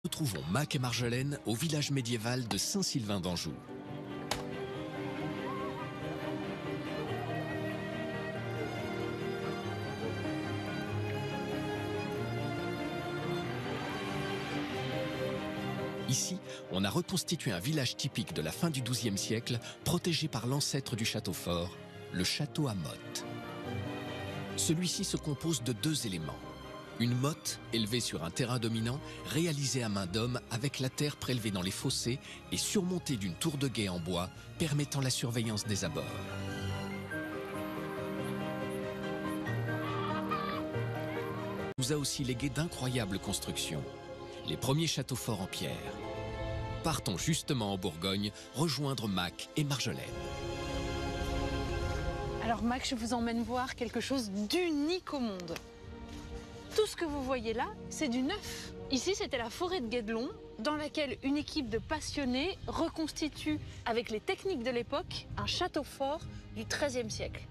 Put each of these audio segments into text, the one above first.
Retrouvons Mac et Marjolaine au village médiéval de Saint-Sylvain d'Anjou. Ici, on a reconstitué un village typique de la fin du XIIe siècle, protégé par l'ancêtre du château fort, le château à motte. Celui-ci se compose de deux éléments. Une motte élevée sur un terrain dominant, réalisée à main d'homme avec la terre prélevée dans les fossés et surmontée d'une tour de guet en bois permettant la surveillance des abords. On nous a aussi légué d'incroyables constructions. Les premiers châteaux forts en pierre. Partons justement en Bourgogne rejoindre Mac et Marjolaine. Alors Mac, je vous emmène voir quelque chose d'unique au monde. Tout ce que vous voyez là, c'est du neuf. Ici, c'était la forêt de Guédelon, dans laquelle une équipe de passionnés reconstitue, avec les techniques de l'époque, un château fort du XIIIe siècle.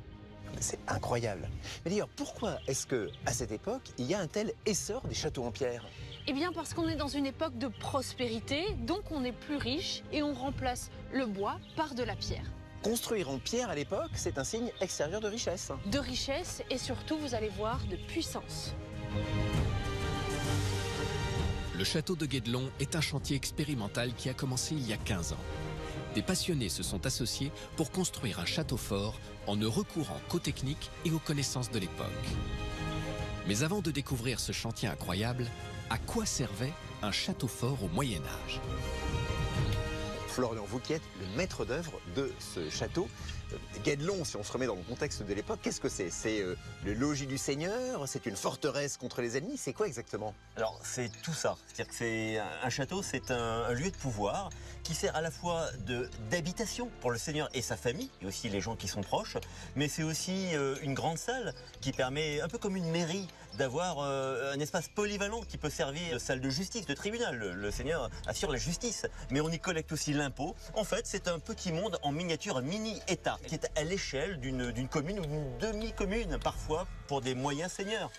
C'est incroyable. Mais d'ailleurs, pourquoi est-ce qu'à cette époque, il y a un tel essor des châteaux en pierre? Eh bien parce qu'on est dans une époque de prospérité, donc on est plus riche et on remplace le bois par de la pierre. Construire en pierre à l'époque, c'est un signe extérieur de richesse. De richesse et surtout, vous allez voir, de puissance. Le château de Guédelon est un chantier expérimental qui a commencé il y a 15 ans. Des passionnés se sont associés pour construire un château fort en ne recourant qu'aux techniques et aux connaissances de l'époque. Mais avant de découvrir ce chantier incroyable, à quoi servait un château fort au Moyen-Âge ? Florian, vous qui êtes le maître d'œuvre de ce château, Guédelon, si on se remet dans le contexte de l'époque, qu'est-ce que c'est? C'est le logis du seigneur? C'est une forteresse contre les ennemis? C'est quoi exactement? Alors, c'est tout ça. C'est-à-dire que c'est un château, c'est un lieu de pouvoir qui sert à la fois d'habitation pour le seigneur et sa famille, et aussi les gens qui sont proches, mais c'est aussi une grande salle qui permet, un peu comme une mairie, d'avoir un espace polyvalent qui peut servir de salle de justice, de tribunal. Le seigneur assure la justice, mais on y collecte aussi l'impôt. En fait, c'est un petit monde en miniature, mini-État, qui est à l'échelle d'une commune ou d'une demi-commune, parfois pour des moyens seigneurs.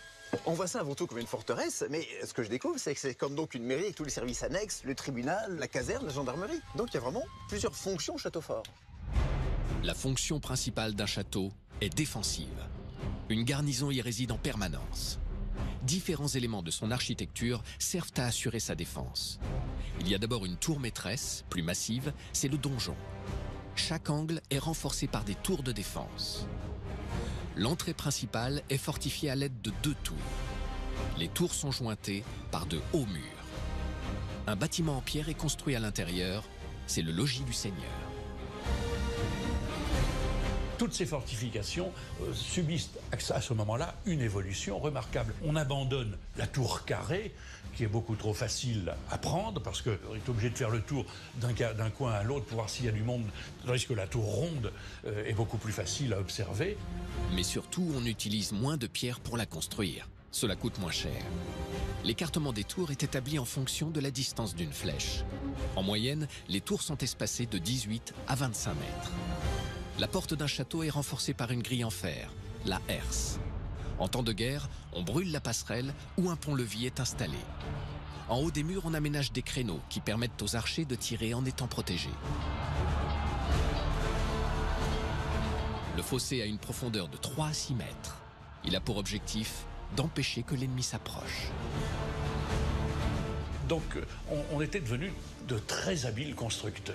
On voit ça avant tout comme une forteresse, mais ce que je découvre, c'est que c'est comme donc une mairie avec tous les services annexes, le tribunal, la caserne, la gendarmerie. Donc il y a vraiment plusieurs fonctions au château fort. La fonction principale d'un château est défensive. Une garnison y réside en permanence. Différents éléments de son architecture servent à assurer sa défense. Il y a d'abord une tour maîtresse, plus massive, c'est le donjon. Chaque angle est renforcé par des tours de défense. L'entrée principale est fortifiée à l'aide de 2 tours. Les tours sont jointées par de hauts murs. Un bâtiment en pierre est construit à l'intérieur, c'est le logis du seigneur. Toutes ces fortifications subissent à ce moment-là une évolution remarquable. On abandonne la tour carrée, qui est beaucoup trop facile à prendre, parce qu'on est obligé de faire le tour d'un coin à l'autre pour voir s'il y a du monde, tandis que la tour ronde est beaucoup plus facile à observer. Mais surtout, on utilise moins de pierres pour la construire. Cela coûte moins cher. L'écartement des tours est établi en fonction de la distance d'une flèche. En moyenne, les tours sont espacées de 18 à 25 mètres. La porte d'un château est renforcée par une grille en fer, la herse. En temps de guerre, on brûle la passerelle ou un pont-levis est installé. En haut des murs, on aménage des créneaux qui permettent aux archers de tirer en étant protégés. Le fossé a une profondeur de 3 à 6 mètres. Il a pour objectif d'empêcher que l'ennemi s'approche. Donc on était devenus de très habiles constructeurs.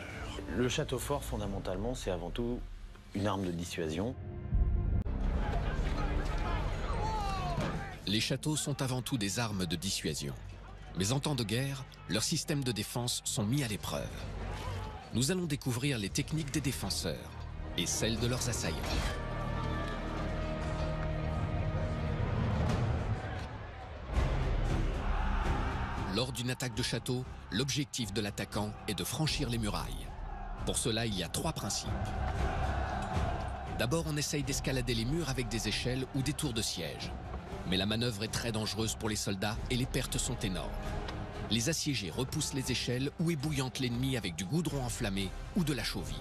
Le château fort, fondamentalement, c'est avant tout une arme de dissuasion. Les châteaux sont avant tout des armes de dissuasion. Mais en temps de guerre, leurs systèmes de défense sont mis à l'épreuve. Nous allons découvrir les techniques des défenseurs et celles de leurs assaillants. Lors d'une attaque de château, l'objectif de l'attaquant est de franchir les murailles. Pour cela, il y a 3 principes. D'abord, on essaye d'escalader les murs avec des échelles ou des tours de siège. Mais la manœuvre est très dangereuse pour les soldats et les pertes sont énormes. Les assiégés repoussent les échelles ou ébouillantent l'ennemi avec du goudron enflammé ou de la chaux vive.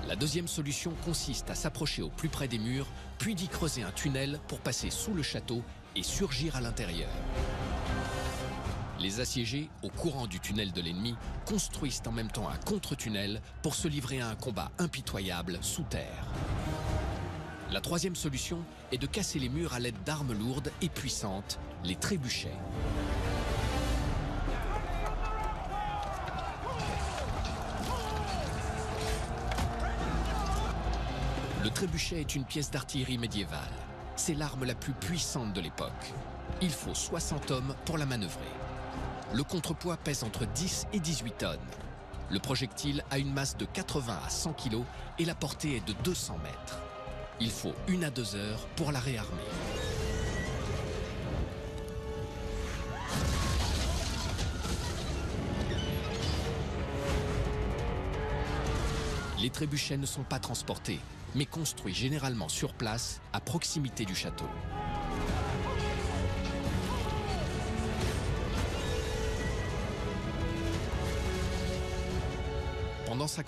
La deuxième solution consiste à s'approcher au plus près des murs, puis d'y creuser un tunnel pour passer sous le château et surgir à l'intérieur. Les assiégés, au courant du tunnel de l'ennemi, construisent en même temps un contre-tunnel pour se livrer à un combat impitoyable sous terre. La troisième solution est de casser les murs à l'aide d'armes lourdes et puissantes, les trébuchets. Le trébuchet est une pièce d'artillerie médiévale. C'est l'arme la plus puissante de l'époque. Il faut 60 hommes pour la manœuvrer. Le contrepoids pèse entre 10 et 18 tonnes. Le projectile a une masse de 80 à 100 kg et la portée est de 200 mètres. Il faut 1 à 2 heures pour la réarmer. Les trébuchets ne sont pas transportés, mais construits généralement sur place, à proximité du château. Pendant sa